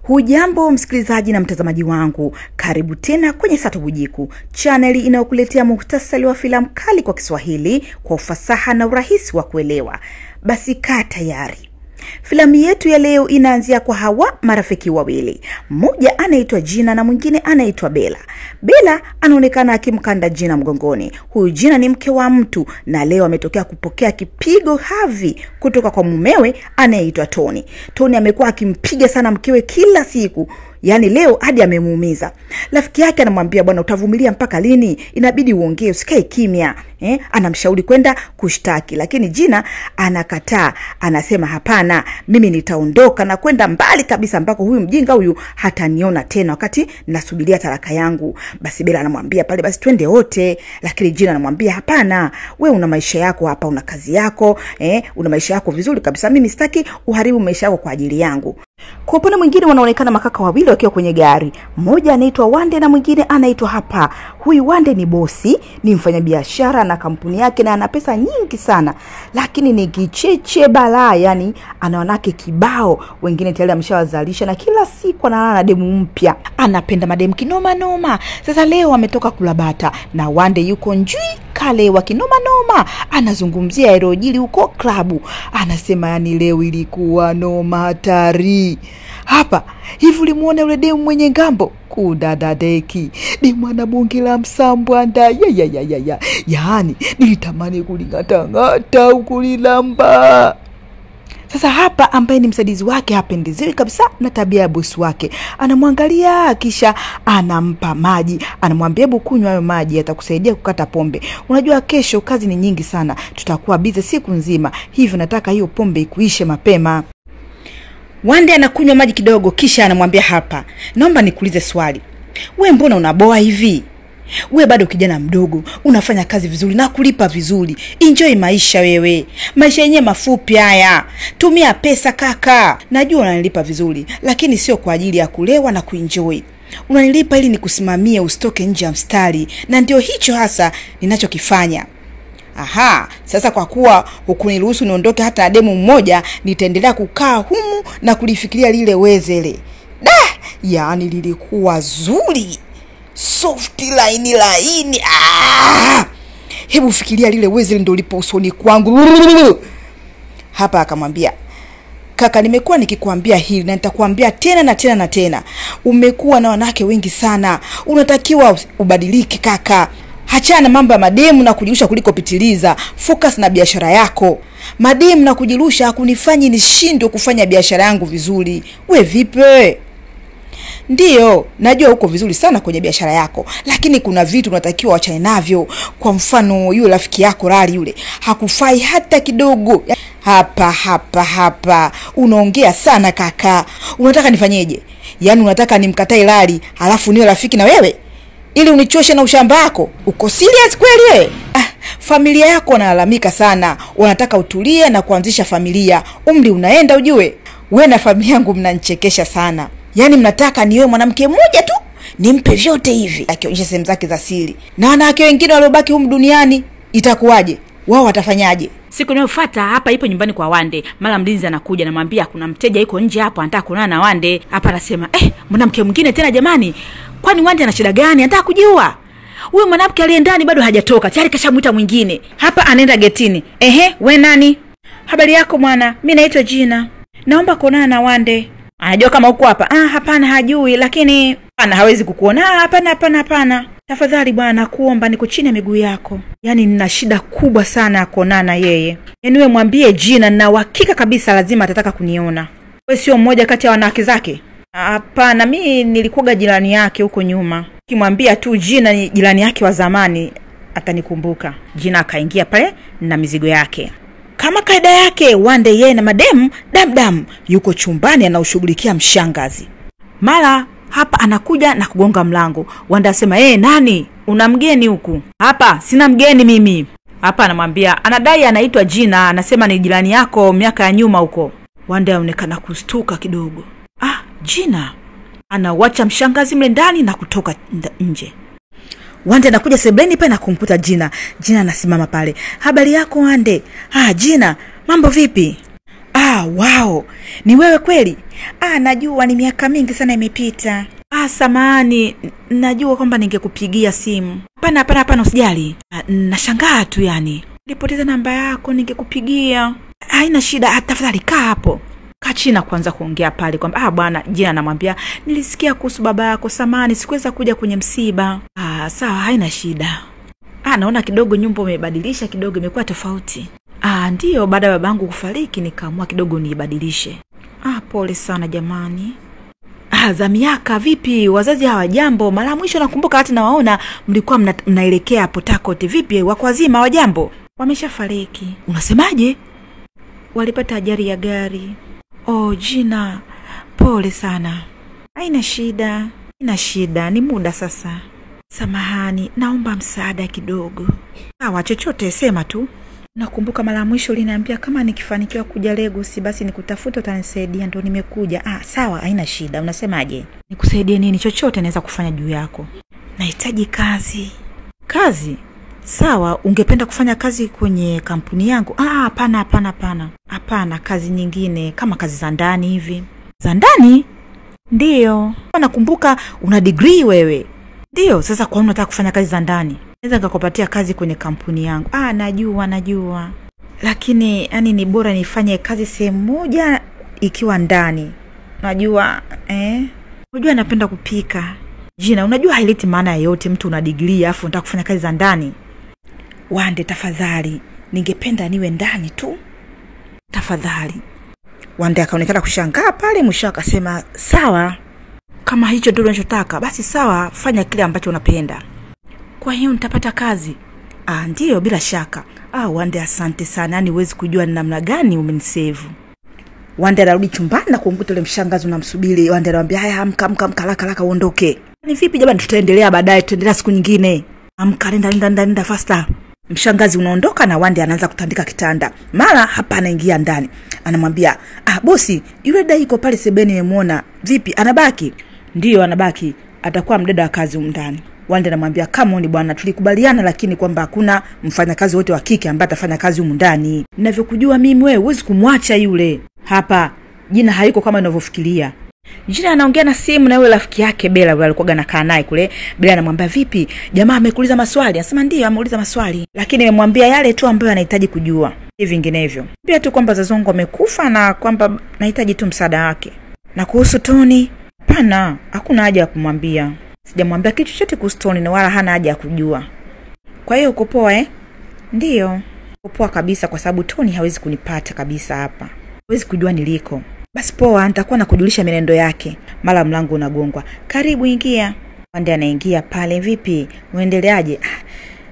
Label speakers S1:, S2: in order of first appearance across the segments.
S1: Hujambo msikilizaji na mtazamaji wangu, karibu tena kwenye Sato Bujiku, chaneli inayokuletea muhtasari wa filamu kali kwa Kiswahili kwa ufasaha na urahisi wa kuelewa. Basi kaa tayari. Filamu yetu ya leo inaanzia kwa hawa marafiki wawili. Mmoja anaitwa Gina na mwingine anaitwa Bella. Bella anaonekana akimkanda Gina mgongoni. Huyu Gina ni mke wa mtu na leo ametokea kupokea kipigo havi kutoka kwa mumewe anayeitwa Tony. Tony amekuwa akimpiga sana mkewe kila siku. Yaani leo hadi amemuumiza. Rafiki yake anamwambia, bwana utavumilia mpaka lini? Inabidi uongee, usikae kimya. Anamshauri kwenda kushtaki, lakini Gina anakataa. Anasema hapana, mimi nitaondoka na kwenda mbali kabisa ambako huyu mjinga huyu hataniona tena wakati nasubiria talaka yangu. Basi Bella anamwambia pale, basi twende wote, lakini Gina anamwambia hapana, wewe una maisha yako hapa, una kazi yako, una maisha yako vizuri kabisa. Mimi sitaki uharibu maisha yako kwa ajili yangu. Kwa upande mwingine wanaonekana makaka wawili wakiwa kwenye gari. Mmoja anaitwa Wande na mwingine anaitwa Hapa. Huyu Wande ni bosi, ni mfanyabiashara na kampuni yake na ana pesa nyingi sana. Lakini ni kicheche balaa, yani ana wanawake kibao, wengine tayari ameshawazalisha na kila siku analala na demu mpya. Anapenda mademu kinoma noma. Sasa leo ametoka kulabata na Wande yuko njui kale wa kinoma noma. Anazungumzia erojili huko klabu. Anasema yani leo ilikuwa noma hatari. Hapa, hivi ulimuona yule demu mwenye ngambo? Kudadadeki. Demu anabongela msambwanda. Yaani, nilitamani kulingata ukulilamba. Sasa Hapa ambaye ni msaidizi wake hapendezewi kabisa na tabia ya bosi wake. Anamwangalia kisha anampa maji. Anamwambia hebu kunywa hayo maji yatakusaidia kukata pombe. Unajua kesho kazi ni nyingi sana. Tutakuwa busy siku nzima. Hivyo nataka hiyo pombe ikuishe mapema. Wande anakunywa maji kidogo kisha anamwambia Hapa, naomba nikuulize swali. Wewe mbona unaboa hivi? Wewe bado kijana mdogo, unafanya kazi vizuri na kulipa vizuri. Enjoy maisha wewe. Maisha yenyewe mafupi haya. Tumia pesa kaka. Najua unanilipa vizuri, lakini sio kwa ajili ya kulewa na kuenjoy. Unanilipa ili nikusimamie usitoke nje ya mstari, na ndio hicho hasa ninachokifanya. Sasa kwa kuwa hukuniruhusu niondoke hata na demu mmoja, nitaendelea kukaa humu na kulifikiria lile wezele. Yaani lilikuwa zuri. Soft laini. Hebu fikiria lile wezele ndio lipo usoni kwangu. Hapa akamwambia, kaka nimekuwa nikikwambia hili na nitakwambia tena na tena na tena. Umekuwa na wanawake wengi sana. Unatakiwa ubadilike kaka. Hachana mambo ya mademu na kujirusha kuliko pitiliza. Focus na biashara yako. Mademu na kujirusha hakunifanyi nishindwe kufanya biashara yangu vizuri. We vipi? Ndiyo, najua uko vizuri sana kwenye biashara yako, lakini kuna vitu unatakiwa uachane navyo. Kwa mfano yule rafiki yako Rali yule, hakufai hata kidogo. Hapa. Unaongea sana kaka. Unataka nifanyeje? Yaani unataka nimkatae Rali, halafu niwe rafiki na wewe? Ili unichoshe na ushamba wako? Uko serious kweli wewe? Familia yako wanalalamika sana. Wanataka utulie na kuanzisha familia. Umri unaenda ujue. Wewe na familia yangu mnanichekesha sana. Yaani mnataka niwe mwanamke mmoja tu nimpe vyote hivi, akionyesha sehemu zake za siri. Na wanawake wengine waliobaki humu duniani itakuwaje? Wao watafanyaje?
S2: Siku inayofuata Hapa ipo nyumbani kwa Wande. Mara mlinzi anakuja na mwambia kuna mteja yuko nje hapo anataka kuonana na Wande. Hapa anasema, mwanamke mwingine tena jamani. Kwani Wande ana shida gani? Anataka kujiua. Huyu mwanamke aliye ndani bado hajatoka. Tayari kashamuita mwingine. Hapa anaenda getini. We nani? Habari yako mwana? Mimi naitwa Gina. Naomba kuonana na Wande. Anajua kama uko hapa? Hapana hajui, lakini hawezi kukuona. Hapana. Tafadhali bwana nakuomba niko chini ya miguu yako. Yaani nina shida kubwa sana ya kuonana yeye. Yaani wewe mwambie Gina na uhakika kabisa lazima atataka kuniona. Wewe sio mmoja kati ya wanawake zake? Hapana, mimi nilikuwa jirani yake huko nyuma. Kimwambia tu Gina ni jirani yake wa zamani atanikumbuka. Gina akaingia pale na mizigo yake. Kama kaida yake Wande yeye na mademu damdam yuko chumbani anaushughulikia mshangazi. Mara Hapa anakuja na kugonga mlango. Wande asema, nani? Una mgeni huku? Hapa, sina mgeni mimi. Hapa anamwambia, anadai anaitwa Gina, anasema ni jirani yako miaka ya nyuma huko. Wande anaonekana kustuka kidogo. Gina. Anawacha mshangazi mle ndani na kutoka nje. Wande anakuja sebuleni pale na kumkuta Gina. Gina anasimama pale. Habari yako Wande? Gina, mambo vipi?
S1: Wow, ni wewe kweli? Najua ni miaka mingi sana imepita.
S2: Samahani, najua kwamba ningekupigia simu. Hapana usijali. Nashangaa tu yani. Nilipoteza namba yako, ningekupigia. Haina shida, tafadhali kaa hapo. Kaa chini na kuanza kuongea pale kwamba bwana, Jina anamwambia nilisikia kuhusu baba yako, samahani sikuweza kuja kwenye msiba. Sawa, haina shida. Naona kidogo nyumba umebadilisha kidogo, imekuwa tofauti. Ndio, baada ya babangu kufariki nikaamua kidogo niibadilishe. Pole sana jamani. Za miaka vipi? Wazazi hawajambo? Mara mwisho nakumbuka hata nawaona mlikuwa mnaelekea Port Harcourt. Vipi, wako wazima hawajambo? Wameshafariki. Unasemaje? Walipata ajali ya gari. Jina, pole sana. Haina shida, ni muda sasa. Samahani, naomba msaada kidogo. Chochote sema tu. Nakumbuka mara mwisho uliniambia kama nikifanikiwa kuja Lagos basi nikutafuta utanisaidia, ndo nimekuja. Sawa, haina shida. Unasemaje? Nikusaidie nini? Chochote naweza kufanya juu yako. Nahitaji kazi. Kazi? Sawa, ungependa kufanya kazi kwenye kampuni yangu? Hapana, kazi nyingine kama kazi za ndani hivi. Za ndani? Ndio. Nakumbuka una degree wewe. Ndio, sasa kwa nini unataka kufanya kazi za ndani? Naweza nikakupatia kazi kwenye kampuni yangu. Najua. Lakini yani ni bora nifanye kazi sehemu moja ikiwa ndani. Unajua unajua napenda kupika. Jina, unajua haileti maana yoyote mtu una degree afu unataka kufanya kazi za ndani. Wande, tafadhali, ningependa niwe ndani tu. Tafadhali. Wande akaonekana kushangaa pale, mwisho akasema, "Sawa. Kama hicho ndio unachotaka, basi sawa, fanya kile ambacho unapenda." Kwa hiyo nitapata kazi? Ndio, bila shaka. Wande, asante sana. Yani huwezi kujua ni namna gani umenisave. Wande anarudi chumbani na kumkuta yule mshangazi unamsubiri. Wande anamwambia, "Haya, amka haraka uondoke." "Ni vipi jamani, tutaendelea baadaye, tutaendelea siku nyingine." "Amka, nenda faster." Mshangazi unaondoka na Wande anaanza kutandika kitanda. Mara hapa anaingia ndani. Anamwambia, "Bosi, yule dai yuko pale sebeni nimemuona. Vipi, anabaki?" "Ndio, anabaki. Atakuwa mdada wa kazi ndani." Wande anamwambia, "Come on bwana, tulikubaliana lakini kwamba hakuna mfanyakazi wote wa kike ambaye atafanya kazi humu ndani. Ninavyokujua mimi wewe huwezi kumwacha yule. Hapa Jina hayuko kama unavyofikiria." Jina anaongea na simu na yule rafiki yake Bella yule alikuwa anakaa naye kule. Bella anamwambia, "Vipi? Jamaa amekuuliza maswali?" Anasema, "Ndio, ameuliza maswali. Lakini nimemwambia yale tu ambayo anahitaji kujua. Hivi vinginevyo. Pia tu kwamba wazazi wangu wamekufa na kwamba nahitaji tu msaada wake. Na kuhusu Tony, hapana, hakuna haja ya kumwambia. Sijamwambia kitu chochote kuhusu Tony na wala hana haja ya kujua." "Kwa hiyo uko poa?" "Ndio. Uko poa kabisa kwa sababu Tony hawezi kunipata kabisa hapa. Hawezi kujua niliko." "Basi poa, nitakuwa nakujulisha mienendo yake." Mara mlango unagongwa. "Karibu, ingia." Wande anaingia pale. "Vipi? Uendeleaje?"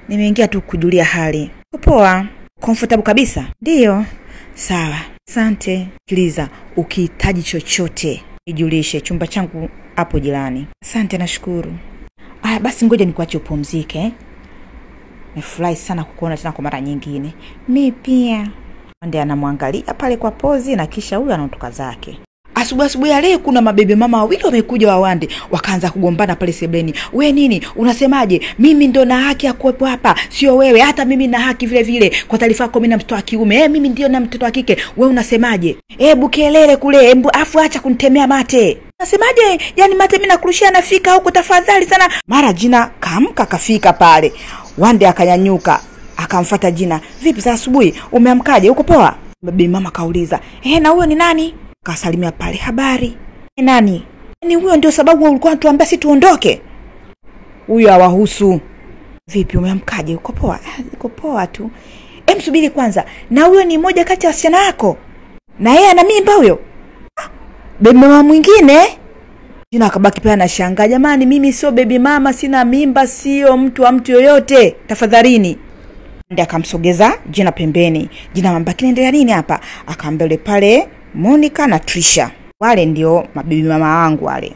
S2: "Nimeingia tu kujulia hali." "Uko poa? Comfortable kabisa?" "Ndio." "Sawa. Asante. Sikiliza, ukihitaji chochote nijulishe, chumba changu hapo jirani." "Asante, nashukuru." Basi ngoja nikuache upumzike. Nimefurahi sana kukuona tena kwa mara nyingine." "Mimi pia." Wande anamwangalia pale kwa pozi na kisha huyu anaondoka zake. Asubuhi ya leo kuna mabebe mama wawili wamekuja wa Wande, wakaanza kugombana pale sebeni. "We nini? Unasemaje? Mimi ndo na haki ya kuwepo hapa, sio wewe. Hata mimi na haki vile vile. Kwa taarifa yako mimi na mtoto wa kiume. Mimi ndio na mtoto wa kike. Wewe unasemaje? Hebu kelele kule, afu acha kunitemea mate." "Unasemaje? Yaani mate mimi nakurushia nafika huko, tafadhali sana." Mara Jina kaamka kafika pale. Wande akanyanyuka, akamfuata Jina. "Vipi za asubuhi? Umeamkaje? Uko poa?" Bibi mama kauliza. "Na huyo ni nani?" Kasalimia pale. "Habari." "Nani?" "Ni huyo ndio sababu ulikuwa unatuambia si tuondoke." "Huyo hawahusu." "Vipi, umeamkaje? Uko poa?" "Uko poa tu." Msubiri kwanza. "Na huyo ni mmoja kati ya wasichana wako? Na yeye ana mimba huyo?" "Baby mama mwingine?" Jina akabaki pale anashangaa. "Jamani, mimi sio baby mama, sina mimba, sio mtu wa mtu yoyote. Tafadhalini." Ndiye akamsogeza Jina pembeni. Jina anamwambia, "Kinaendelea nini hapa?" Akaambele pale Monica na Trisha. Wale ndio mabibi mama wangu wale.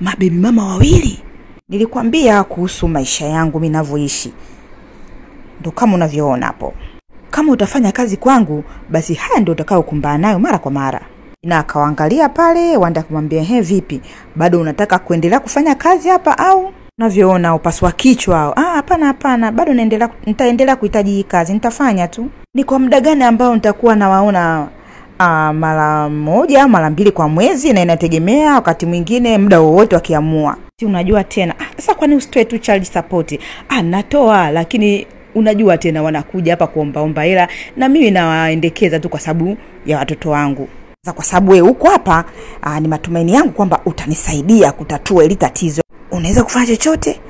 S2: Mabibi mama wawili? Nilikwambia kuhusu maisha yangu mimi ninavyoishi. Ndio kama unavyoona hapo. Kama utafanya kazi kwangu, basi haya ndio utakayokumbana nayo mara kwa mara." Na akaangalia pale. Wanda kumwambia, "Vipi? Bado unataka kuendelea kufanya kazi hapa au?" "Unavyoona upaswa kichwa." Hapana, bado nitaendelea kuhitaji hii kazi. Nitafanya tu." "Ni kwa muda gani ambao nitakuwa nawaona
S1: mara moja mara mbili kwa mwezi, na inategemea wakati mwingine muda wowote wakiamua. Si unajua tena. Sasa kwani usitoe tu child support? Natoa, lakini unajua tena wanakuja hapa kuomba hela na mimi nawaendekeza tu kwa sababu ya watoto wangu. Sasa kwa sababu wewe uko hapa, ni matumaini yangu kwamba utanisaidia kutatua hili tatizo. Unaweza kufanya chochote?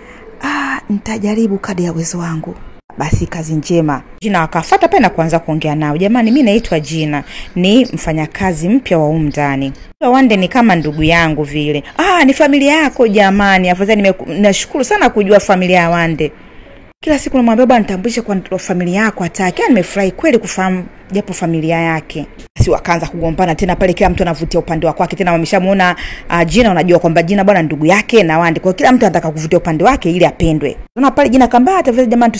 S1: Nitajaribu kadri ya uwezo wangu. Basi kazi njema. Jina akafuata pale na kuanza kuongea nao. Jamani, mimi naitwa Jina, ni mfanyakazi mpya wa humu ndani. Wande ni kama ndugu yangu vile. Ni familia yako jamani. Afadhali nashukuru sana kujua familia ya Wande. Kila siku namwambia bwana nitambulishe kwa familia yako atake. Nimefurahi kweli kufahamu japo familia yake. Basi wakaanza kugombana tena pale, kila mtu anavutia upande wake. Tena wameshamuona Jina, unajua kwamba Jina bwana ndugu yake na Wande. Kwa kila mtu anataka kuvutia upande wake ili apendwe. Unaona pale Jina kamba tafadhali jamani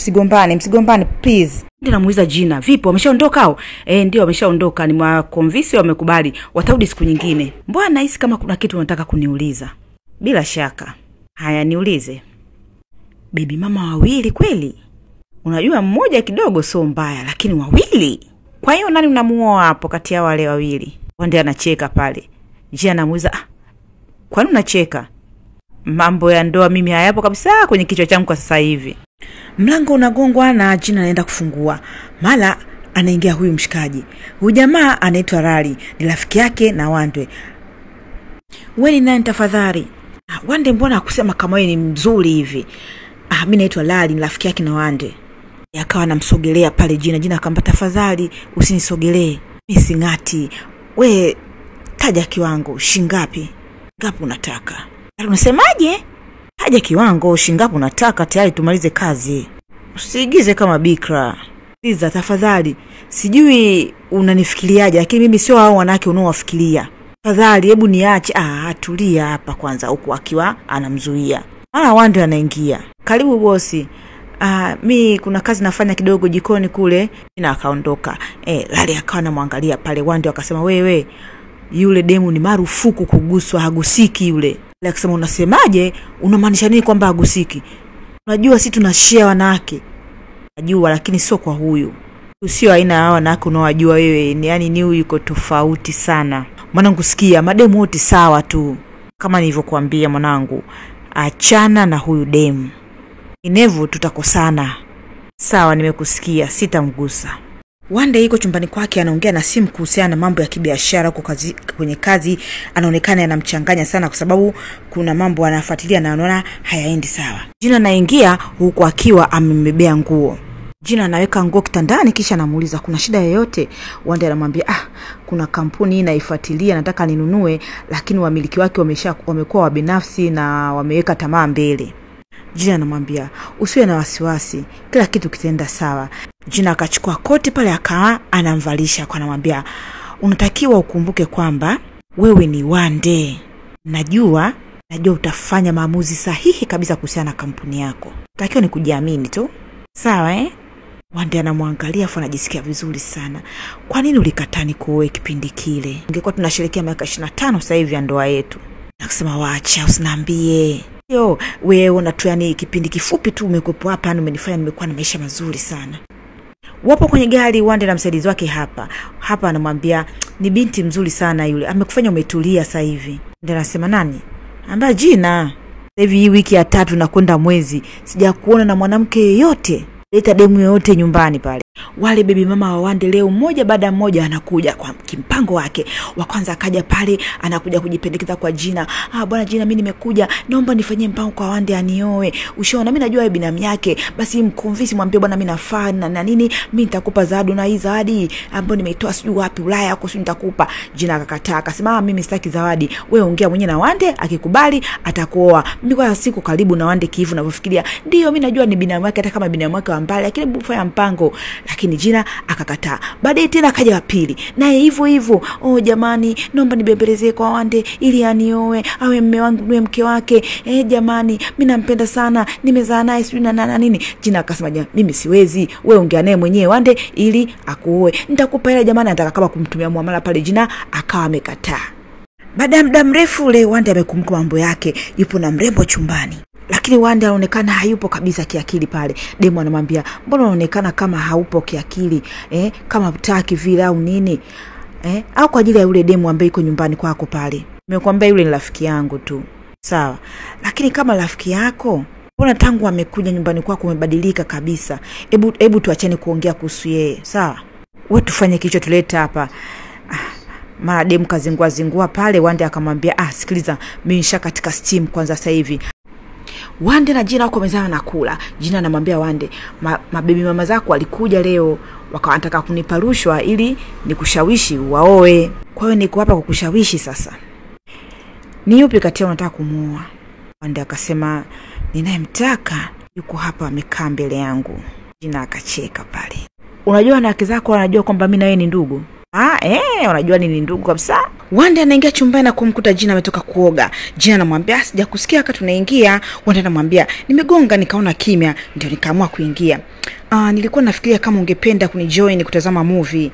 S1: msigombane please. Ndio namuuliza Jina, vipi wameshaondoka hao? Ndio wameshaondoka, ni mwakonvinsi wamekubali. Watarudi siku nyingine. Mbona nahisi kama kuna kitu unataka kuniuliza? Bila shaka. Haya niulize. Bibi mama wawili kweli? Unajua mmoja kidogo sio mbaya, lakini wawili? Kwa hiyo nani unamuoa hapo kati ya wale wawili? Wande anacheka pale. Jina anamuuliza, kwa nini unacheka? Mambo ya ndoa mimi hayapo kabisa kwenye kichwa changu kwa sasa hivi. Mlango unagongwa na Jina anaenda kufungua. Mara anaingia huyu mshikaji. Huyu jamaa anaitwa Rali, ni rafiki yake na Wande. Wewe ni nani tafadhali? Wande mbona akusema kama wewe ni mzuri hivi? Mimi naitwa Lali, ni rafiki yake na Wande. Akawa anamsogelea pale Jina. Jina akamwambia tafadhali usinisogelee. Mimi singati. We taja kiwango shingapi? Ngapi unataka? Unasemaje? Taja kiwango shingapi unataka tayari tumalize kazi. Usiigize kama bikra. Liza tafadhali. Sijui unanifikiriaje, lakini mimi sio hao wanawake unaowafikiria. Tafadhali hebu niache. Tulia hapa kwanza, huko akiwa anamzuia. Wande anaingia. Karibu bosi. Mimi kuna kazi nafanya kidogo jikoni kule. Na akaondoka. Lali akawa anamwangalia pale. Wande akasema wewe yule demu ni marufuku kuguswa, hagusiki yule. Lali akasema unasemaje? Unamaanisha nini kwamba hagusiki? Unajua sisi tunashare wanawake. Najua lakini sio kwa huyu. Sio aina ya wanawake unaowajua wewe. Yaani ni huyu yuko tofauti sana. Mwanangu sikia, mademu wote sawa tu. Kama nilivyokuambia mwanangu, achana na huyu demu. Inevu tutakosana. Sawa, nimekusikia, sitamgusa. Wande yuko chumbani kwake anaongea na simu kuhusiana na mambo ya kibiashara kwenye kazi. Anaonekana anamchanganya sana kwa sababu kuna mambo anafuatilia na anaona hayaendi sawa. Jina anaingia huko akiwa amembebea nguo. Jina anaweka nguo kitandani kisha anamuuliza kuna shida yoyote? Wande anamwambia kuna kampuni inaifuatilia nataka ninunue, lakini wamiliki wake wamekuwa wabinafsi na wameweka tamaa mbele. Jina anamwambia usiwe na wasiwasi, kila kitu kitaenda sawa. Jina akachukua koti pale akawa anamvalisha, kwa anamwambia unatakiwa ukumbuke kwamba wewe ni Wande. Najua utafanya maamuzi sahihi kabisa kuhusiana na kampuni yako. Unatakiwa ni kujiamini tu. Sawa Wande anamwangalia afu anajisikia vizuri sana. Kwa nini ulikataa nikuoe kipindi kile? Ungekuwa tunasherehekea miaka 25 sasa hivi ya ndoa yetu. Akasema waacha usiniambie. Wewe unatu yani kipindi kifupi tu umekuepo hapa na umenifanya nimekuwa na maisha mazuri sana. Wapo kwenye gari Wande na msaidizi wake hapa anamwambia ni binti mzuri sana yule. Amekufanya umetulia sasa hivi. Ndio anasema nani? Amba Jina. Hivi hii wiki ya 3 na kwenda mwezi sijakuona na mwanamke yeyote. Leta demu yote nyumbani pale. Wale baby mama wa Wande leo mmoja baada mmoja anakuja kwa kimpango wake. Wa kwanza akaja pale anakuja kujipendekeza kwa Jina. Bwana Jina mimi nimekuja, naomba nifanyie mpango kwa Wande anioe. Ushaona mimi najua binamu yake, basi mkonvinsi mwambie bwana mimi nafaa na nini, mimi nitakupa zawadi na hii zawadi ambayo nimeitoa sijui wapi Ulaya huko sijui nitakupa. Jina akakataa akasema mimi sitaki zawadi. Wewe ongea mwenyewe na Wande, akikubali atakuoa. Mimi kwa siku karibu na Wande kivu ninavyofikiria. Ndio mimi najua ni binamu yake hata kama binamu yake wa mbali, lakini bufanya mpango. Lakini Jina akakataa. Baadaye tena akaja wa pili. Naye hivyo, jamani, naomba nibembelezee kwa Wande ili anioe, awe mume wangu niwe mke wake. Jamani, mimi nampenda sana, nimezaa naye sijui na nini. Jina akasema mimi siwezi, wewe ongea naye mwenyewe Wande ili akuoe. Nitakupa hela jamani, nataka kama kumtumia muamala pale. Jina akawa amekataa. Baada ya muda mrefu ule Wande amekumbuka mambo yake, yupo na mrembo chumbani. Lakini Wande anaonekana hayupo kabisa kiakili pale. Demu anamwambia, "Mbona unaonekana kama haupo kiakili? Kama hutaki vile au nini?" Au kwa ajili ya yule demu ambaye yuko nyumbani kwako pale? Nimekwambia yule ni rafiki yangu tu. Sawa. Lakini kama rafiki yako, mbona tangu amekuja nyumbani kwako umebadilika kabisa? Hebu tuachane kuongea kuhusu yeye. Sawa? Wewe tufanye kicho tuleta hapa. Mara demu kazingua pale, Wande akamwambia, sikiliza, mimi nisha katika steam kwanza sasa hivi. Wande na Gina wako mezani nakula. Gina anamwambia Wande, mabibi mama zako walikuja leo, wakawataka kunipa rushwa ili nikushawishi waoe. Kwa hiyo niko hapa kukushawishi sasa. Ni yupi kati yao unataka kumuoa? Wande akasema, ninayemtaka yuko hapa amekaa mbele yangu. Gina akacheka pale. Unajua wanawake zako wanajua kwamba mimi na wewe ni ndugu? Unajua ni ndugu kabisa. Wande anaingia chumbani na kumkuta Gina ametoka kuoga. Gina anamwambia, sijakusikia wakati tunaingia. Wande anamwambia, nimegonga nikaona kimya ndio nikaamua kuingia. Nilikuwa nafikiria kama ungependa kunijoin kutazama movie.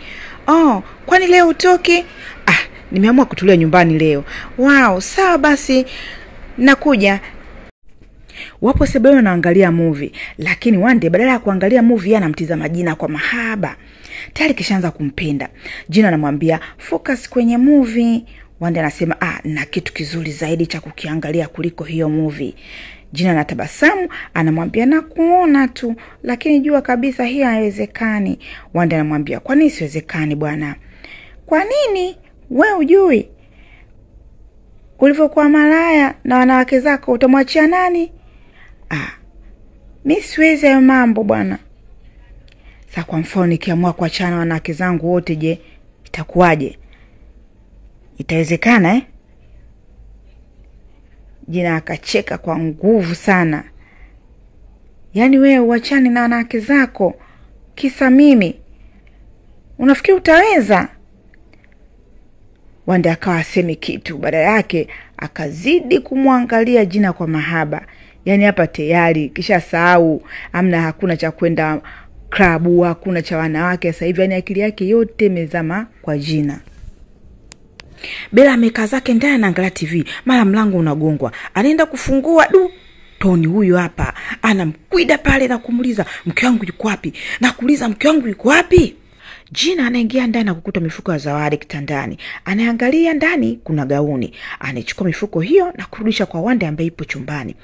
S1: Kwani leo utoke? Nimeamua kutulia nyumbani leo. Wow, sawa basi. Nakuja. Wapo sebuleni wanaangalia movie, lakini Wande badala ya kuangalia movie anamtizama Gina kwa mahaba. Tayari kishaanza kumpenda. Gina anamwambia, focus kwenye movie. Wande anasema, na kitu kizuri zaidi cha kukiangalia kuliko hiyo movie. Gina anatabasamu, anamwambia, nakuona tu, lakini jua kabisa hiyo haiwezekani. Wande anamwambia, kwa nini siwezekani bwana? Kwa nini? Wewe hujui ulivyokuwa malaya na wanawake zako utamwachia nani? Mimi siwezi hayo mambo bwana. Sasa kwa mfano nikiamua kuachana wanawake zangu wote, je, itakuwaje? Itawezekana Gina akacheka kwa nguvu sana. Yaani wewe uachane na wanawake zako kisa mimi? Unafikiri utaweza? Wande akawa asemi kitu, badala yake akazidi kumwangalia Gina kwa mahaba. Yaani hapa tayari kisha sahau, hakuna cha kwenda klabu, hakuna cha wanawake sasa hivi, yaani akili yake yote imezama kwa Gina. Bella amekaa zake ndani anaangalia TV, mara mlango unagongwa. Anaenda kufungua, Toni huyu hapa anamkwida pale na kumuuliza, mke wangu yuko wapi? Na kuuliza, mke wangu yuko wapi? Gina anaingia ndani na kukuta mifuko ya zawadi kitandani. Anaangalia ndani kuna gauni. Anachukua mifuko hiyo na kurudisha kwa Wande ambaye ipo chumbani.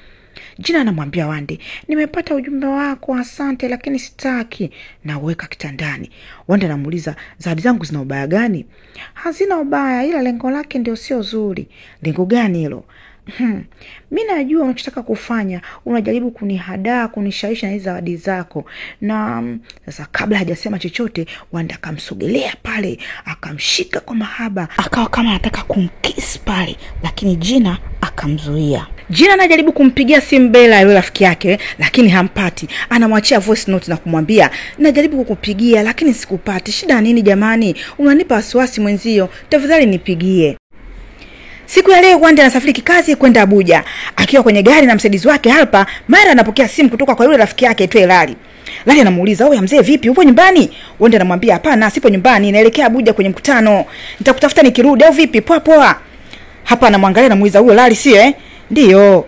S1: Gina anamwambia Wande, nimepata ujumbe wako, asante, lakini sitaki. Na uweka kitandani. Wande anamuuliza, zawadi zangu zina ubaya gani? Hazina ubaya, ila lengo lake ndio sio zuri. Lengo gani hilo? Mimi najua unachotaka kufanya, unajaribu kunihadaa, kunishawishi na hizo zawadi zako. Na sasa kabla hajasema chochote, Wanda akamsogelea pale, akamshika kwa mahaba, akawa kama anataka kumkiss pale, lakini Gina akamzuia. Gina anajaribu kumpigia simu Bella yule rafiki yake, lakini hampati. Anamwachia voice note na kumwambia, najaribu kukupigia lakini sikupati. Shida nini jamani? Unanipa wasiwasi mwenzio, tafadhali nipigie. Siku ya leo Wanda anasafiri kikazi kwenda Abuja. Akiwa kwenye gari na msaidizi wake Harper, mara anapokea simu kutoka kwa yule rafiki yake aitwaye Lali. Lali anamuuliza, "Wewe mzee vipi? Upo nyumbani?" Wanda anamwambia, "Hapana, sipo nyumbani, naelekea Abuja kwenye mkutano. Nitakutafuta nikirudi au vipi? Poa poa." Hapa anamwangalia na muuliza, "Huyo Lali sio Ndio."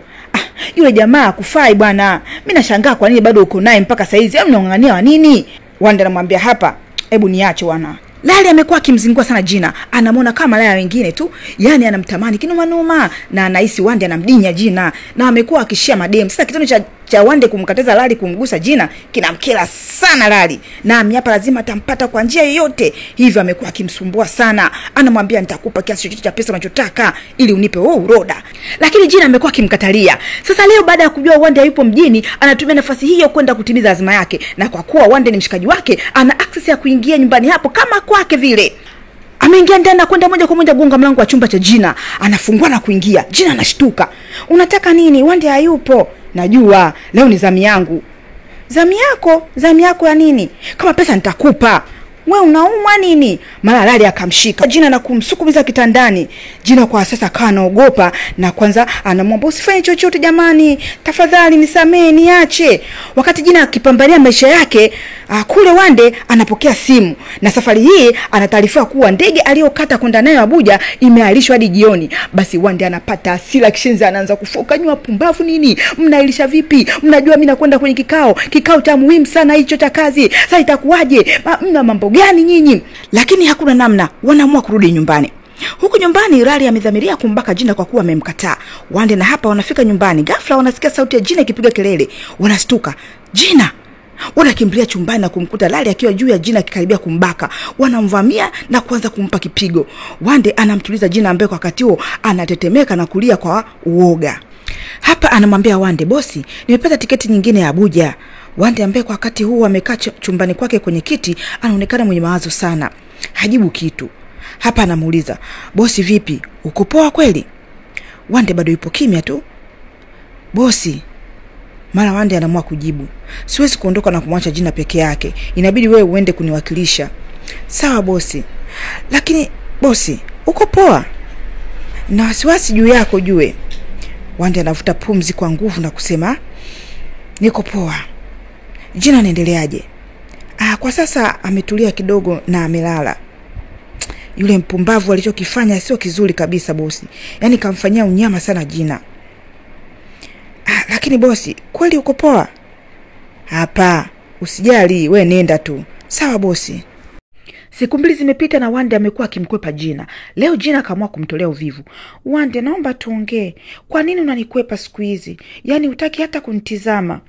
S1: Yule jamaa kufai bwana. Mimi nashangaa kwa nini bado uko naye mpaka saa hizi. Mnaongania wa nini? Wanda anamwambia, "Hapa, hebu niache wana." Lali amekuwa akimzingua sana Gina. Anamwona kama laya wengine tu. Yaani anamtamani kinoma noma na anahisi Wanda anamdinya Gina. Na amekuwa akishia madem. Sasa kitendo cha Wanda kumkataza Lali kumgusa Gina kinamkera sana Lali. Na hapa lazima atampata kwa njia yoyote. Hivyo amekuwa akimsumbua sana. Anamwambia, "Nitakupa kiasi chochote cha pesa unachotaka ili unipe wewe uroda." Lakini Gina amekuwa akimkatalia. Sasa leo baada ya kujua Wanda yupo mjini, anatumia nafasi hiyo kwenda kutimiza azma yake. Na kwa kuwa Wanda ni mshikaji wake, ana access ya kuingia nyumbani hapo kama kwake vile. Ameingia ndani na kwenda moja kwa moja gonga mlango wa chumba cha Gina. Anafungua na kuingia. Gina anashtuka. "Unataka nini? Wanda hayupo." "Najua, leo ni zamu yangu." "Zamu yako? Zamu yako ya nini? Kama pesa nitakupa." "Wewe unaumwa nini?" Mara Lali akamshika Gina na kumsukumiza kitandani. Gina kwa sasa akawa anaogopa na kwanza anamwomba, "Usifanye chochote jamani. Tafadhali nisamee, niache." Wakati Gina akipambania maisha yake, kule Wande anapokea simu. Na safari hii anataarifiwa kuwa ndege aliyokata kwenda nayo Abuja imeahirishwa hadi jioni. Basi Wande anapata hasira kishenzi, anaanza kufoka, "Nywa pumbavu nini? Mnailisha vipi? Mnajua mimi nakwenda kwenye kikao cha muhimu sana hicho cha kazi. Sasa itakuwaje? Mna mambo gani nyinyi? Lakini hakuna namna, wanaamua kurudi nyumbani. Huku nyumbani Rali amedhamiria kumbaka Gina kwa kuwa amemkataa. Wande na hapa wanafika nyumbani, ghafla wanasikia sauti ya Gina ikipiga kelele. Wanastuka. Gina! Wanakimbilia chumbani na kumkuta Rali akiwa juu ya Gina akikaribia kumbaka. Wanamvamia na kuanza kumpa kipigo. Wande anamtuliza Gina ambaye kwa wakati huo anatetemeka na kulia kwa uoga. Hapa anamwambia Wande, bosi, nimepata tiketi nyingine ya Abuja. Wande ambaye kwa wakati huo amekaa chumbani kwake kwenye kiti anaonekana mwenye mawazo sana. Hajibu kitu. Hapa anamuuliza, bosi vipi? Uko poa kweli? Wande bado yupo kimya tu. Bosi. Mara Wande anaamua kujibu, siwezi kuondoka na kumwacha Gina peke yake. Inabidi wewe uende kuniwakilisha. Sawa bosi. Lakini bosi, uko poa? Na wasiwasi juu yako jue. Wande anavuta pumzi kwa nguvu na kusema, niko poa. Gina anaendeleaje? Kwa sasa ametulia kidogo na amelala. Yule mpumbavu alichokifanya sio kizuri kabisa bosi. Yaani kamfanyia unyama sana Gina. Lakini bosi, kweli uko poa? Hapa, usijali, we nenda tu. Sawa bosi. Siku 2 zimepita na Wande amekuwa akimkwepa Gina. Leo Gina akaamua kumtolea uvivu. Wande, naomba tuongee. Kwa nini unanikwepa siku hizi? Yaani hutaki hata kunitizama.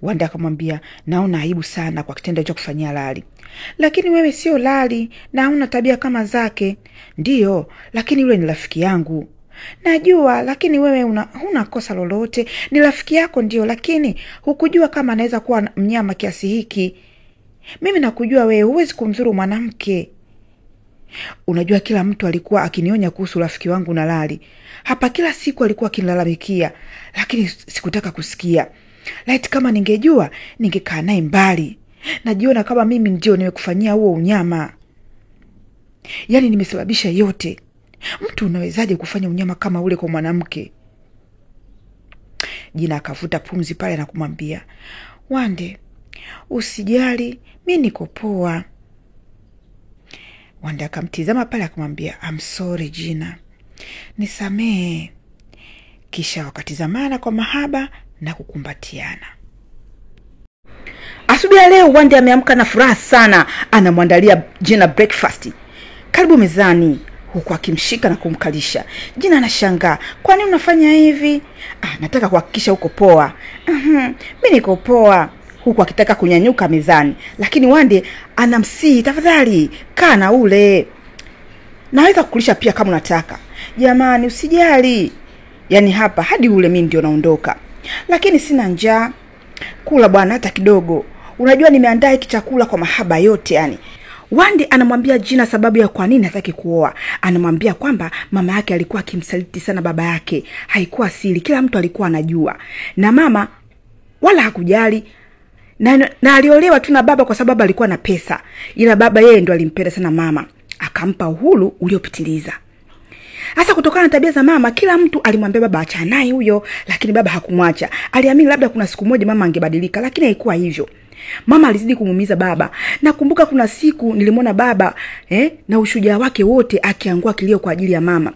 S1: Wande akamwambia, naona aibu sana kwa kitendo cha kufanyia Rali. Lakini wewe sio Rali na huna tabia kama zake. Ndiyo, lakini yule ni rafiki yangu. Najua, lakini wewe huna kosa lolote. Ni rafiki yako ndio, lakini hukujua kama anaweza kuwa mnyama kiasi hiki. Mimi nakujua wewe, huwezi kumdhuru mwanamke. Unajua kila mtu alikuwa akinionya kuhusu rafiki wangu na Rali. Hapa kila siku alikuwa akinilalamikia, lakini sikutaka kusikia. Laiti kama ningejua, ningekaa naye mbali. Najiona kama mimi ndio nimekufanyia huo unyama. Yaani nimesababisha yote. Mtu unawezaje kufanya unyama kama ule kwa mwanamke? Gina akavuta pumzi pale na kumwambia, Wande, usijali, mimi niko poa. Wande akamtizama pale akamwambia, I'm sorry Gina. Nisamehe. Kisha wakatizamana kwa mahaba na kukumbatiana. Asubuhi leo Wande ameamka na furaha sana, anamwandalia Gina breakfast. Karibu mezani, huku akimshika na kumkalisha. Gina anashangaa, kwa nini unafanya hivi? Nataka kuhakikisha uko poa. Mimi niko poa, huku akitaka kunyanyuka mezani. Lakini Wande anamsihi, tafadhali kaa na ule. Naweza kukulisha pia kama unataka. Jamani usijali. Yaani hapa hadi ule mimi ndio naondoka. Lakini sina njaa. Kula bwana hata kidogo. Unajua nimeandaa hiki chakula kwa mahaba yote yani. Wande anamwambia Gina sababu ya kwa nini hataki kuoa. Anamwambia kwamba mama yake alikuwa akimsaliti sana baba yake. Haikuwa siri, kila mtu alikuwa anajua. Na mama wala hakujali. Na aliolewa tu na baba kwa sababu alikuwa na pesa. Ila baba yeye ndo alimpenda sana mama. Akampa uhuru uliopitiliza. Hasa kutokana na tabia za mama, kila mtu alimwambia baba achana naye huyo, lakini baba hakumwacha. Aliamini labda kuna siku moja mama angebadilika, lakini haikuwa hivyo. Mama alizidi kumuumiza baba. Nakumbuka kuna siku nilimwona baba na ushujaa wake wote akiangua kilio kwa ajili ya mama.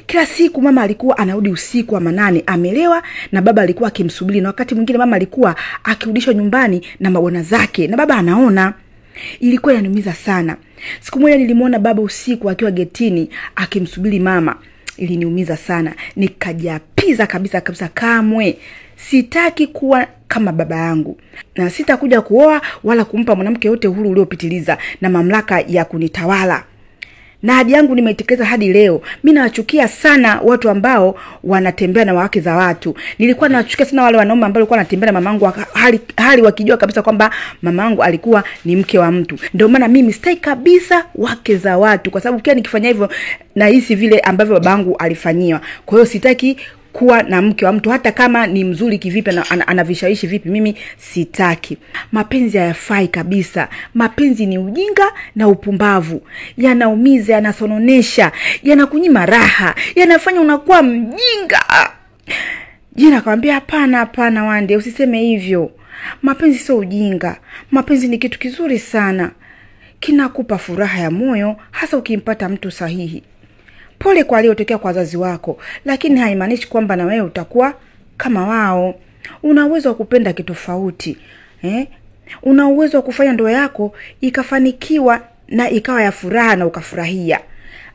S1: Kila siku mama alikuwa anarudi usiku wa manane amelewa na baba alikuwa akimsubiri, na wakati mwingine mama alikuwa akirudishwa nyumbani na mabwana zake na baba anaona. Ilikuwa inaniumiza sana. Siku moja nilimwona baba usiku akiwa getini akimsubiri mama. Iliniumiza sana. Nikajiapiza kabisa kamwe sitaki kuwa kama baba yangu. Na sitakuja kuoa wala kumpa mwanamke yote uhuru uliopitiliza na mamlaka ya kunitawala. Na hadi yangu nimeitekeleza hadi leo. Mimi nawachukia sana watu ambao wanatembea na wake za watu. Nilikuwa nawachukia sana wale wanaume ambao walikuwa wanatembea na mamangu hali wakijua kabisa kwamba mamangu alikuwa ni mke wa mtu. Ndio maana mimi sitaki kabisa wake za watu, kwa sababu kia nikifanya hivyo nahisi vile ambavyo babangu alifanyiwa. Kwa hiyo sitaki kuwa na mke wa mtu hata kama ni mzuri kivipi na anavishawishi vipi, mimi sitaki. Mapenzi hayafai kabisa. Mapenzi ni ujinga na upumbavu. Yanaumiza, yanasononesha, yanakunyima raha, yanafanya unakuwa mjinga. Gina akamwambia hapana Wande, usiseme hivyo. Mapenzi sio ujinga. Mapenzi ni kitu kizuri sana. Kinakupa furaha ya moyo hasa ukimpata mtu sahihi. Pole kwa aliyotokea kwa wazazi wako, lakini haimaanishi kwamba na wewe utakuwa kama wao. Una uwezo wa kupenda kitofauti. Una uwezo wa kufanya ndoa yako ikafanikiwa na ikawa ya furaha na ukafurahia.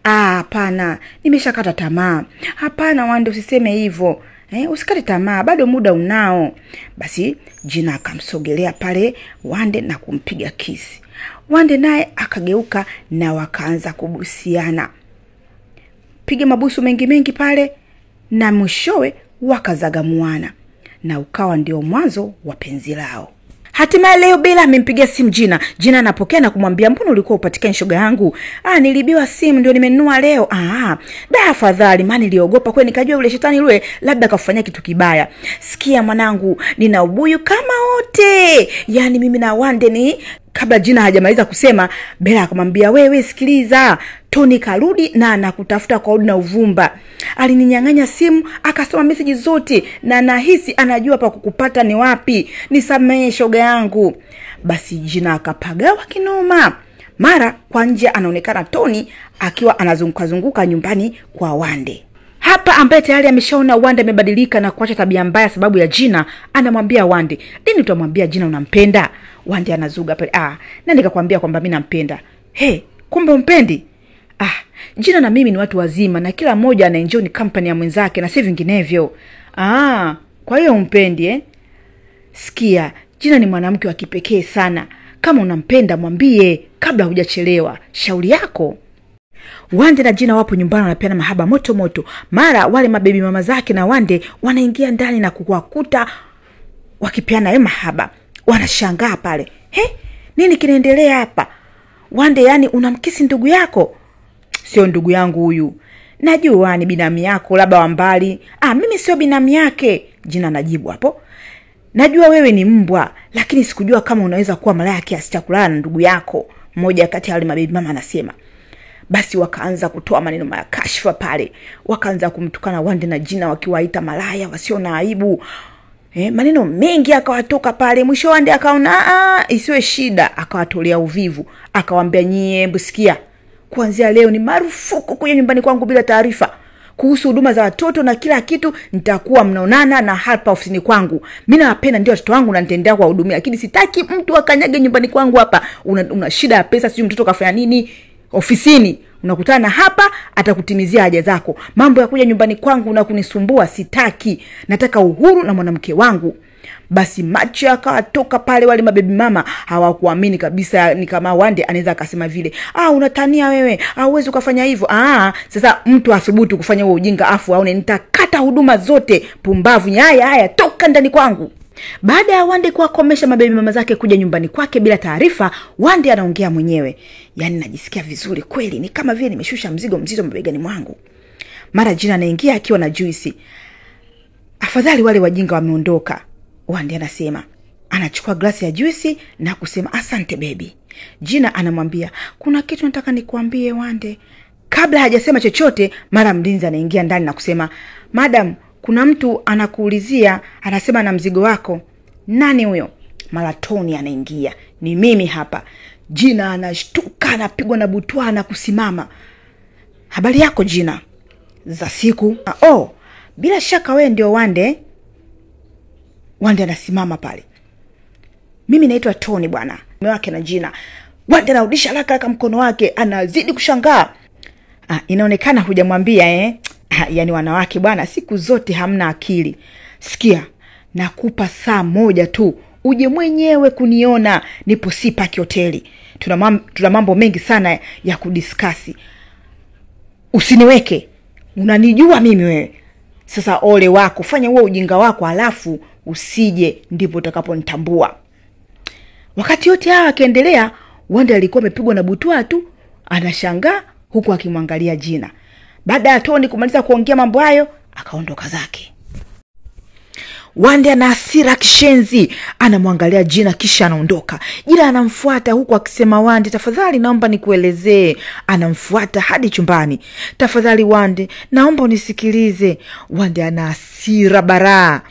S1: Hapana, nimeshakata tamaa. Hapana Wande, usiseme hivyo. Usikate tamaa, bado muda unao. Basi Gina akamsogelea pale Wande na kumpiga kisi. Wande naye akageuka na wakaanza kubusiana. Piga mabusu mengi pale na mwishowe wakazagamuana. Na ukawa ndio mwanzo wa penzi lao. Hatimaye leo Bella amempigia simu Gina. Gina anapokea na kumwambia, mbona ulikuwa upatikani shoga yangu? Nilibiwa simu ndio nimenunua leo. Afadhali, maana niliogopa kweli, nikajua yule shetani yule labda kafanya kitu kibaya. Sikia mwanangu, nina ubuyu kama wote. Yaani mimi na Wande ni. Kabla Gina hajamaliza kusema, Bella akamwambia, wewe sikiliza, Tony karudi na anakutafuta kwa udi na uvumba. Alininyang'anya simu, akasoma message zote na nahisi anajua pa kukupata ni wapi. Nisamehe shoga yangu. Basi Gina akapagawa kinoma. Mara kwa nje anaonekana Tony akiwa anazunguka nyumbani kwa Wande. Hapa ambaye tayari ameshaona Wande amebadilika na kuacha tabia mbaya sababu ya Gina, anamwambia Wande, lini utamwambia Gina unampenda? Wande anazuga pale, na nikakwambia kwamba mimi nampenda. Kumbe umpendi? Gina na mimi ni watu wazima na kila mmoja anaenjoy company ya mwenzake na si vinginevyo. Kwa hiyo umpendi Sikia, Gina ni mwanamke wa kipekee sana. Kama unampenda mwambie kabla hujachelewa. Shauri yako. Wande na Gina wapo nyumbani wanapeana mahaba moto. Mara wale mabebi mama zake na Wande wanaingia ndani na kuwakuta wakipeana mahaba. Wanashangaa pale. Nini kinaendelea hapa? Wande, yani unamkisi ndugu yako? Sio ndugu yangu huyu. Najua ni binamu yako labda wa mbali. Mimi sio binamu yake. Gina anajibu hapo. Najua wewe ni mbwa, lakini sikujua kama unaweza kuwa malaya kiasi cha kulala na ndugu yako. Mmoja kati ya wale mabebi mama anasema. Basi wakaanza kutoa maneno ya kashfa pale. Wakaanza kumtukana Wande na Gina wakiwaita malaya wasio na aibu. Maneno mengi akawatoka pale. Mwisho Wande akaona isiwe shida, akawatolea uvivu. Akawaambia, nyie msikia, kuanzia leo ni marufuku kuja nyumbani kwangu bila taarifa. Kuhusu huduma za watoto na kila kitu nitakuwa mnaonana na hapa ofisini kwangu. Mimi nawapenda ndio watoto wangu na nitaendelea kuwahudumia, lakini sitaki mtu akanyage nyumbani kwangu hapa. Una shida ya pesa, sio mtoto kafanya nini ofisini? Unakutana hapa atakutimizia haja zako. Mambo ya kuja nyumbani kwangu na kunisumbua sitaki. Nataka uhuru na mwanamke wangu. Basi macho yakatoka pale wale mabebi mama. Hawakuamini kabisa ni kama Wande anaweza akasema vile. Unatania wewe. Huwezi ukafanya hivyo. Sasa mtu asubutu kufanya huo ujinga afu aone nitakata huduma zote. Pumbavu. Haya toka ndani kwangu. Baada ya Wande kuwakomesha mabebi mama zake kuja nyumbani kwake bila taarifa, Wande anaongea mwenyewe. Yaani najisikia vizuri kweli, ni kama vile nimeshusha mzigo mzito mabegani mwangu. Mara Gina anaingia akiwa na juisi. Afadhali wale wajinga wameondoka. Wande anasema. Anachukua glasi ya juisi na kusema, asante baby. Gina anamwambia, kuna kitu nataka nikuambie Wande. Kabla hajasema chochote, mara mlinzi anaingia ndani na kusema, madam, kuna mtu anakuulizia, anasema na mzigo wako. Nani huyo? Mara Tony anaingia. Ni mimi hapa. Gina anashtuka, anapigwa na butwa na kusimama. Habari yako Gina? Za siku. Bila shaka wewe ndio Wande. Wande anasimama pale. Mimi naitwa Tony bwana. Mume wake na Gina. Wande anarudisha haraka mkono wake, anazidi kushangaa. Inaonekana hujamwambia Yaani wanawake bwana siku zote hamna akili. Sikia, nakupa saa moja tu uje mwenyewe kuniona. Nipo Sipaki hoteli. Tuna mambo mengi sana ya kudiskasi. Usiniweke. Unanijua mimi wewe. Sasa ole wako, fanya huo ujinga wako alafu usije, ndipo utakaponitambua. Wakati yote hawa akiendelea, Wande alikuwa amepigwa na butwa tu, anashangaa huku akimwangalia Gina. Baada ya Tony kumaliza kuongea mambo hayo, akaondoka zake. Wande ana hasira kishenzi, anamwangalia Gina kisha anaondoka. Gina anamfuata huku akisema, Wande tafadhali naomba nikuelezee. Anamfuata hadi chumbani. Tafadhali Wande, naomba unisikilize. Wande ana hasira bara.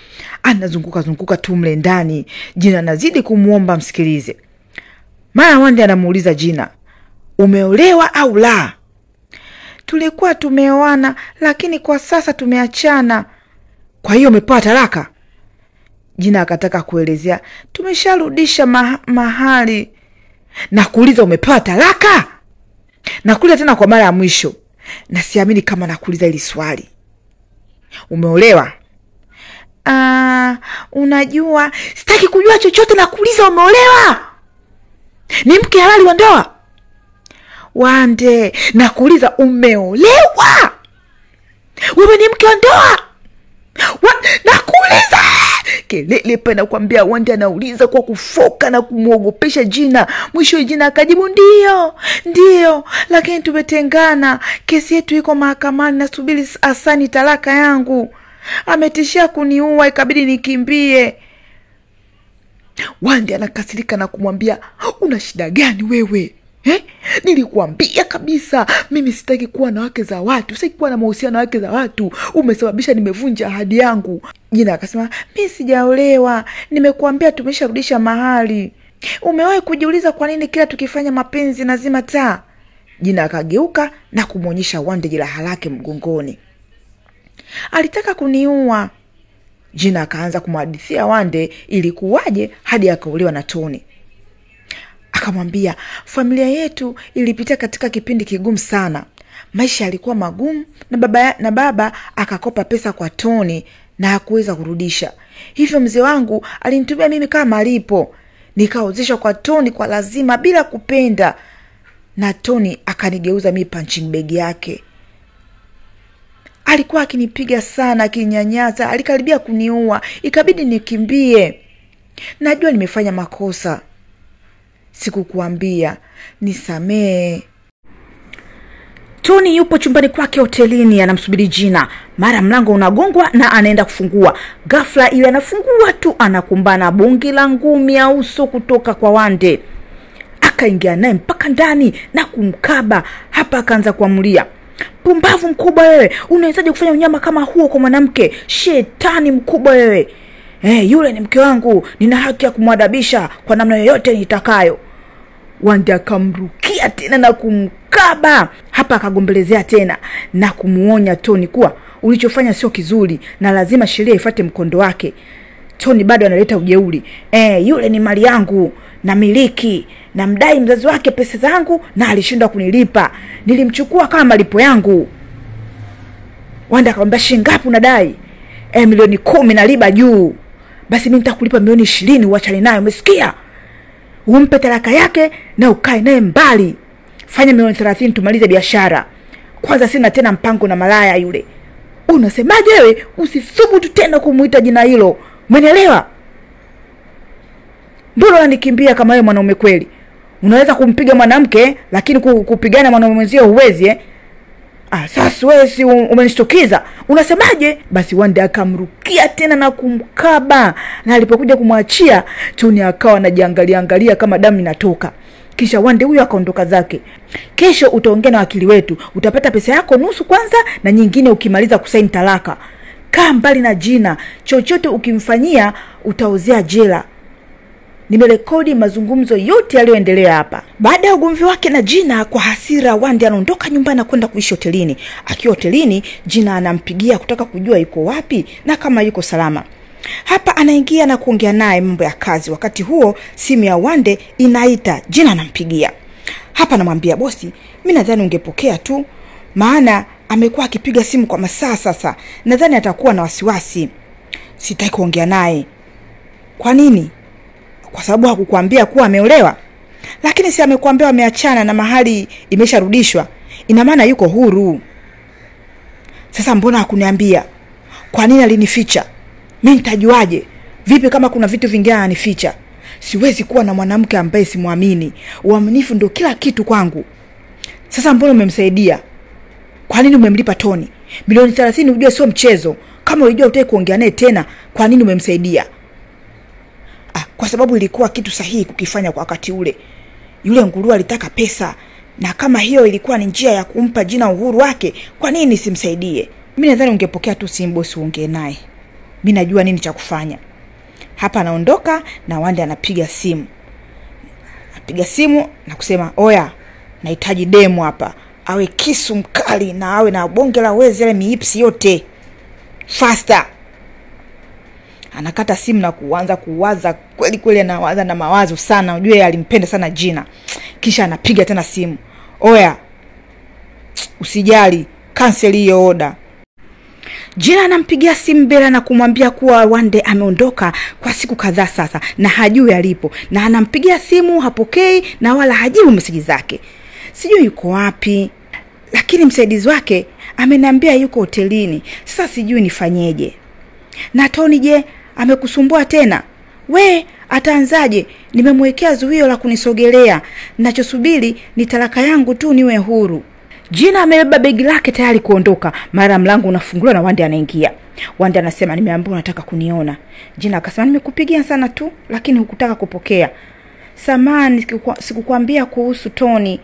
S1: Anazunguka tu mle ndani. Gina anazidi kumuomba msikilize. Mara Wande anamuuliza Gina, umeolewa au la? Tulikuwa tumeoana lakini kwa sasa tumeachana. Kwa hiyo umepewa talaka? Gina akataka kuelezea, tumesharudisha mahali. Nakuuliza umepewa talaka? Nakuuliza tena kwa mara ya mwisho. Na siamini kama nakuuliza hili swali. Umeolewa? Unajua sitaki kujua chochote, nakuuliza umeolewa? Ni mke halali wa ndoa? Wande, nakuuliza umeolewa? Wewe ni mke wa ndoa? Nakuuliza. Kelele pana kuambia Wande anauliza kwa kufoka na kumuogopesha Gina. Mwisho Gina akajibu ndio, lakini tumetengana. Kesi yetu iko mahakamani, nasubiri asani talaka yangu. Ametishia kuniua, ikabidi nikimbie. Wande anakasirika na kumwambia, una shida gani wewe? Nilikuambia kabisa mimi sitaki kuwa na wake za watu, sitaki kuwa na mahusiano na wake za watu. Umesababisha nimevunja ahadi yangu. Gina akasema, mimi sijaolewa, nimekuambia tumesharudisha mahali. Umewahi kujiuliza kwa nini kila tukifanya mapenzi nazima taa? Gina akageuka na kumuonyesha Wande jeraha lake mgongoni. Alitaka kuniua. Gina akaanza kumhadithia Wande ilikuwaje hadi akaolewa na Tony. Akamwambia, familia yetu ilipita katika kipindi kigumu sana. Maisha yalikuwa magumu na baba akakopa pesa kwa Tony na hakuweza kurudisha. Hivyo mzee wangu alinitumia mimi kama malipo. Nikaozeshwa kwa Tony kwa lazima bila kupenda. Na Tony akanigeuza mimi punching bag yake. Alikuwa akinipiga sana, akinyanyasa, alikaribia kuniua, ikabidi nikimbie. Najua nimefanya makosa. Sikukuambia, nisamee. Tony yupo chumbani kwake hotelini anamsubiri Gina. Mara mlango unagongwa na anaenda kufungua. Ghafla ile anafungua tu anakumbana bonge la ngumi ya uso kutoka kwa Wande. Akaingia naye mpaka ndani na kumkaba. Hapa akaanza kuamulia, pumbavu mkubwa wewe, unawezaje kufanya unyama kama huo kwa mwanamke? Shetani mkubwa wewe. Yule ni mke wangu, nina haki ya kumwadabisha kwa namna yoyote nitakayo. Wande akamrukia tena na kumkaba. Hapa akagombelezea tena na kumuonya Tony kuwa ulichofanya sio kizuri na lazima sheria ifuate mkondo wake. Tony bado analeta ujeuri. Yule ni mali yangu na miliki, na mdai mzazi wake pesa zangu na alishindwa kunilipa. Nilimchukua kama malipo yangu. Wande akamwambia, shilingi ngapi unadai? Milioni 10 na riba juu. Basi mimi nitakulipa milioni 20, uachane naye, umesikia? Umpe talaka yake na ukae naye mbali. Fanya milioni 30 tumalize biashara. Kwanza sina tena mpango na malaya yule. Unasemaje wewe? Usithubutu tena kumuita jina hilo. Umeelewa? Mbona unanikimbia kama wewe mwanaume kweli? Unaweza kumpiga mwanamke lakini kupigana mwanaume mwenzio huwezi sasa wewe si umenishtukiza. Unasemaje? Basi Wande akamrukia tena na kumkaba. Na alipokuja kumwachia, Tony akawa anajiangalia kama damu inatoka. Kisha Wande huyo akaondoka zake. Kesho utaongea na wakili wetu, utapata pesa yako nusu kwanza na nyingine ukimaliza kusaini talaka. Kaa mbali na Gina, chochote ukimfanyia utaozea jela. Nimerekodi mazungumzo yote yaliyoendelea hapa. Baada ya ugomvi wake na Gina, kwa hasira Wande anaondoka nyumbani na kwenda kuishi hotelini. Akiwa hotelini, Gina anampigia kutaka kujua yuko wapi na kama yuko salama. Hapa anaingia na kuongea naye mambo ya kazi. Wakati huo simu ya Wande inaita. Gina anampigia. Hapa anamwambia, bosi, mimi nadhani ungepokea tu, maana amekuwa akipiga simu kwa masaa sasa. Nadhani atakuwa na wasiwasi. Sitaki kuongea naye. Kwa nini? Kwa sababu hakukuambia kuwa ameolewa. Lakini si amekuambia wameachana na mahali imesharudishwa. Ina maana yuko huru. Sasa mbona hakuniambia? Kwa nini alinificha? Mimi nitajuaje? Vipi kama kuna vitu vingine ananificha? Siwezi kuwa na mwanamke ambaye simuamini. Uaminifu ndio kila kitu kwangu. Sasa mbona umemsaidia? Kwa nini umemlipa Tony? Milioni 30 unajua sio mchezo. Kama unajua utaki kuongea naye tena, kwa nini umemsaidia? Kwa sababu ilikuwa kitu sahihi kukifanya kwa wakati ule. Yule nguruwe alitaka pesa, na kama hiyo ilikuwa ni njia ya kumpa Gina uhuru wake, kwa nini simsaidie? Mimi nadhani ungepokea tu simu bosi uongee naye. Mimi najua nini cha kufanya. Hapa anaondoka na Wande anapiga simu. Apiga simu na kusema, "Oya, nahitaji demo hapa. Awe kisu mkali na awe na bonge la wezi ile miipsi yote. Faster." Anakata simu na kuanza kuwaza kweli kweli, anawaza na mawazo sana. Unajua alimpenda sana Gina. Kisha anapiga tena simu. Oya, usijali, cancel hiyo order. Gina anampigia simu Bella na kumwambia kuwa Wande ameondoka kwa siku kadhaa sasa na hajui alipo, na anampigia simu hapokei na wala hajibu meseji zake. Sijui yuko wapi, lakini msaidizi wake ameniambia yuko hotelini. Sasa sijui nifanyeje. Na Tony je, amekusumbua tena? We, ataanzaje? Nimemwekea zuio la kunisogelea. Ninachosubiri ni talaka yangu tu niwe huru. Gina amebeba begi lake tayari kuondoka. Mara mlango unafunguliwa na Wande anaingia. Wande anasema, nimeambiwa unataka kuniona. Gina akasema, nimekupigia sana tu lakini hukutaka kupokea. Samahani, sikukwambia kuhusu Tony.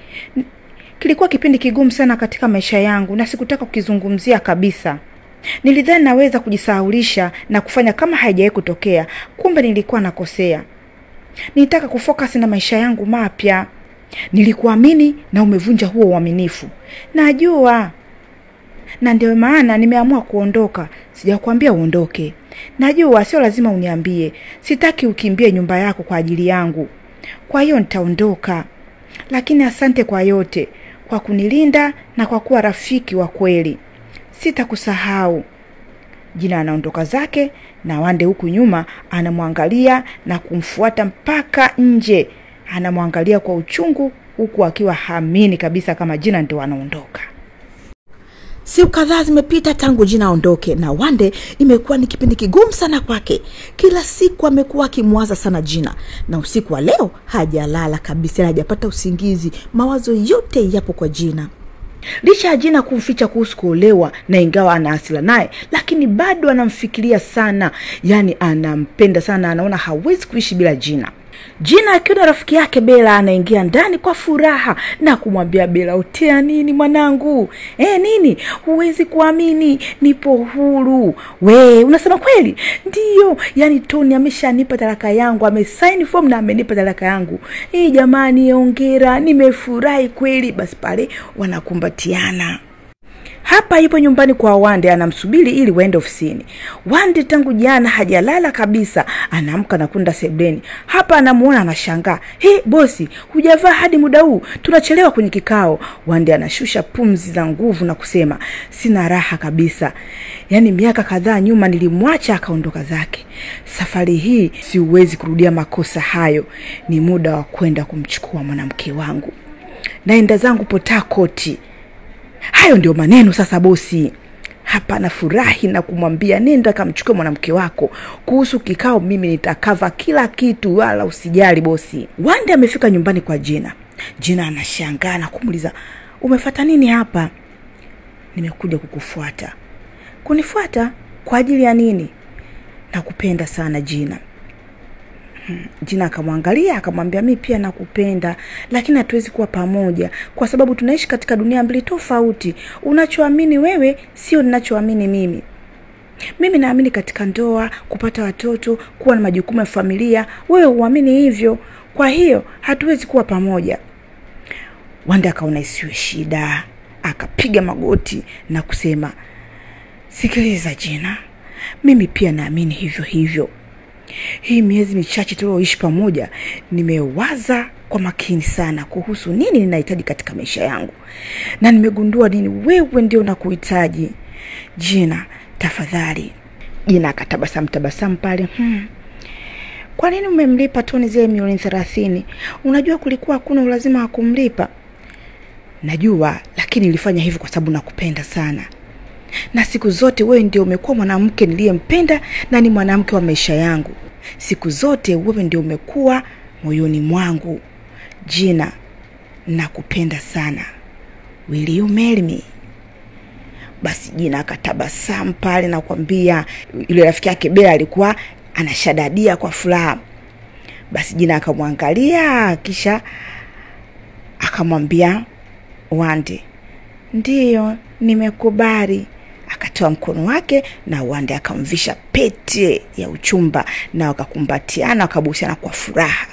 S1: Kilikuwa kipindi kigumu sana katika maisha yangu na sikutaka kukizungumzia kabisa. Nilidhani naweza kujisahaulisha na kufanya kama haijawahi kutokea. Kumbe nilikuwa nakosea. Nilitaka kufocus na maisha yangu mapya. Nilikuamini na umevunja huo uaminifu. Najua. Na ndio maana nimeamua kuondoka. Sijakwambia uondoke. Najua sio lazima uniambie. Sitaki ukimbie nyumba yako kwa ajili yangu. Kwa hiyo nitaondoka. Lakini asante kwa yote, kwa kunilinda na kwa kuwa rafiki wa kweli. Sitakusahau. Gina anaondoka zake na Wande huku nyuma anamwangalia na kumfuata mpaka nje. Anamwangalia kwa uchungu huku akiwa haamini kabisa kama Gina ndio anaondoka. Siku kadhaa zimepita tangu Gina aondoke na Wande imekuwa ni kipindi kigumu sana kwake. Kila siku amekuwa akimwaza sana Gina, na usiku wa leo hajalala kabisa, hajapata usingizi. Mawazo yote yapo kwa Gina. Licha ya Gina kumficha kuhusu kuolewa na ingawa ana hasira naye, lakini bado anamfikiria sana. Yani anampenda sana, anaona hawezi kuishi bila Gina. Gina akiona rafiki yake Bella anaingia ndani kwa furaha na kumwambia Bella, utea nini mwanangu? Nini? Huwezi kuamini, nipo huru. We, unasema kweli? Ndiyo, yani Tony ameshanipa talaka yangu, amesign form na amenipa talaka yangu. Jamani, hongera, nimefurahi kweli. Basi pale wanakumbatiana. Hapa yupo nyumbani kwa Wande anamsubiri ili waende ofisini. Wande tangu jana hajalala kabisa, anaamka na kwenda sebuleni. Hapa anamuona anashangaa. Bosi, hujavaa hadi muda huu? Tunachelewa kwenye kikao. Wande anashusha pumzi za nguvu na kusema, sina raha kabisa. Yani miaka kadhaa nyuma nilimwacha akaondoka zake. Safari hii siwezi kurudia makosa hayo. Ni muda wa kwenda kumchukua mwanamke wangu. Naenda zangu Port Harcourt. Hayo ndio maneno sasa bosi. Hapa nafurahi na kumwambia, nenda kamchukue mwanamke wako. Kuhusu kikao mimi nitakava kila kitu, wala usijali bosi. Wande amefika nyumbani kwa Gina. Gina anashangaa na kumuuliza, umefuata nini hapa? Nimekuja kukufuata. Kunifuata? Kwa ajili ya nini? Nakupenda sana Gina. Gina akamwangalia akamwambia, mimi pia nakupenda, lakini hatuwezi kuwa pamoja kwa sababu tunaishi katika dunia mbili tofauti. Unachoamini wewe sio ninachoamini mimi. Mimi naamini katika ndoa, kupata watoto, kuwa na majukumu ya familia. Wewe uamini hivyo. Kwa hiyo hatuwezi kuwa pamoja. Wanda akaona isiwe shida, akapiga magoti na kusema, sikiliza Gina, mimi pia naamini hivyo hivyo. Hii miezi michache tulioishi pamoja, nimewaza kwa makini sana kuhusu nini ninahitaji katika maisha yangu. Na nimegundua nini wewe ndio unakuhitaji. Gina, tafadhali. Gina akatabasamu pale. Kwa nini umemlipa Tony zile milioni 30? Unajua kulikuwa hakuna ulazima wa kumlipa. Najua, lakini nilifanya hivyo kwa sababu nakupenda sana. Na siku zote wewe ndio umekuwa mwanamke niliyempenda na ni mwanamke wa maisha yangu. Siku zote wewe ndio umekuwa moyoni mwangu. Gina, nakupenda sana. Will you marry me? Basi Gina akatabasamu pale na kuambia, yule rafiki yake Bella alikuwa anashadadia kwa furaha. Basi Gina akamwangalia kisha akamwambia Wande, ndiyo, nimekubali. Akatoa mkono wake na Wande akamvisha pete ya uchumba na wakakumbatiana, wakabusiana kwa furaha.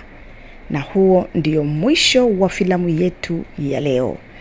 S1: Na huo ndio mwisho wa filamu yetu ya leo.